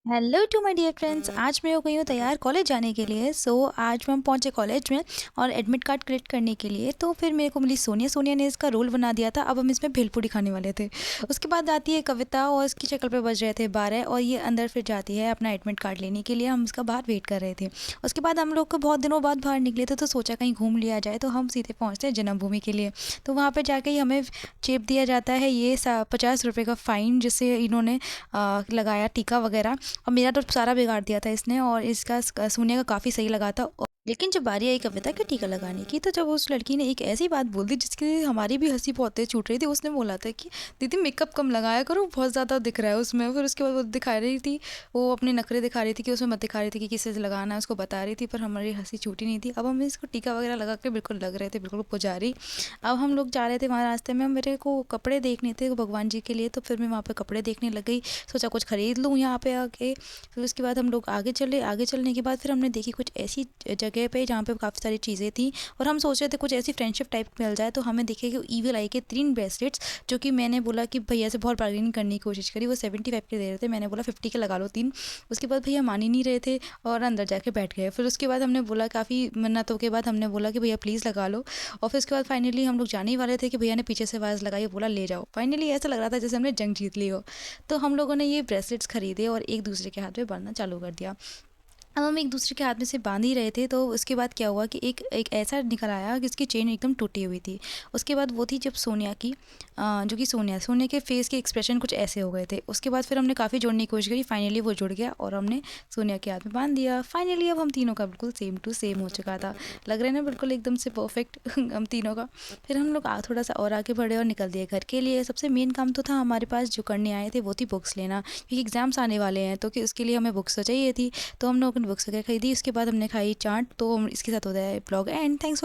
Hello to my dear friends. आज मैं हो गई हूँ तैयार कॉलेज जाने के लिए। आज हम पहुँचे कॉलेज में और एडमिट कार्ड कलेक्ट करने के लिए। तो फिर मेरे को मिली सोनिया। सोनिया ने इसका रोल बना दिया था। अब हम इसमें भेलपूरी खाने वाले थे। उसके बाद आती है कविता और इसकी शक्ल पे बज रहे थे 12 और ये अंदर फिर जाती है अपना एडमिट कार्ड लेने के लिए। हम इसका बाहर वेट कर रहे थे। उसके बाद हम लोग को बहुत दिनों बाद बाहर निकले थे तो सोचा कहीं घूम लिया जाए, तो हम सीधे पहुँचते हैं जन्मभूमि के लिए। तो वहाँ पर जाके ही हमें चेप दिया जाता है ये 50 रुपये का फ़ाइन, जिससे इन्होंने लगाया टीका वगैरह। और मेरा तो सारा बिगाड़ दिया था इसने, और इसका सोनिया का काफ़ी सही लगा था। लेकिन जब बारी आई कविता के टीका लगाने की, तो जब उस लड़की ने एक ऐसी बात बोल दी जिसकी हमारी भी हंसी बहुत तेज छूट रही थी। उसने बोला था कि दीदी मेकअप कम लगाया करो, बहुत ज़्यादा दिख रहा है उसमें। फिर उसके बाद वो दिखा रही थी, वो अपने नखरे दिखा रही थी कि उसमें मत दिखा रही थी कि किसे लगाना है, उसको बता रही थी। पर हमारी हंसी छूटी नहीं थी। अब हम इसको टीका वगैरह लगा के बिल्कुल लग रहे थे, बिल्कुल पुजारी। अब हम लोग जा रहे थे वहाँ रास्ते में, मेरे को कपड़े देखने थे भगवान जी के लिए। तो फिर मैं वहाँ पर कपड़े देखने लग गई, सोचा कुछ ख़रीद लूँ यहाँ पे आके। फिर उसके बाद हम लोग आगे चले। आगे चलने के बाद फिर हमने देखी कुछ ऐसी जगह पे जहाँ पे काफ़ी सारी चीज़ें थी, और हम सोच रहे थे कुछ ऐसी फ्रेंडशिप टाइप मिल जाए। तो हमें दिखे कि ईविल आई के 3 ब्रेसलेट्स, जो कि मैंने बोला कि भैया से बहुत बार्गेनिंग करने की कोशिश करी। वो 75 के दे रहे थे, मैंने बोला 50 के लगा लो 3। उसके बाद भैया मान ही नहीं रहे थे और अंदर जाके बैठ गए। फिर उसके बाद हमने बोला, काफ़ी मन्नतों के बाद हमने बोला कि भैया प्लीज़ लगा लो। और फिर उसके बाद फाइनली हम लोग जाने ही वाले थे कि भैया ने पीछे से आवाज़ लगाई, बोला ले जाओ। फाइनली ऐसा लग रहा था जैसे हमने जंग जीत ली हो। तो हम लोगों ने ये ब्रेसलेट्स खरीदे और एक दूसरे के हाथ में बांधना चालू कर दिया। अब हम एक दूसरे के हाथ में से बांध ही रहे थे, तो उसके बाद क्या हुआ कि एक एक ऐसा निकल आया कि इसकी चेन एकदम टूटी हुई थी। उसके बाद वो थी जब सोनिया की, जो कि सोनिया के फेस के एक्सप्रेशन कुछ ऐसे हो गए थे। उसके बाद फिर हमने काफ़ी जोड़ने की कोशिश करी, फाइनली वो जुड़ गया और हमने सोनिया के हाथ में बांध दिया। फाइनली अब हम तीनों का बिल्कुल सेम टू सेम हो चुका था। लग रहा है ना बिल्कुल एकदम से परफेक्ट हम तीनों का। फिर हम लोग थोड़ा सा और आगे बढ़े और निकल दिए घर के लिए। सबसे मेन काम तो था हमारे पास, जो करने आए थे वो थी बुक्स लेना, क्योंकि एग्ज़ाम्स आने वाले हैं। तो कि उसके लिए हमें बुक्स तो चाहिए थी। तो हम लोगों ने बुक्स वगैरह खरीदी। उसके बाद हमने खाई चाट। तो इसके साथ होता है ब्लॉग एंड। थैंक्स।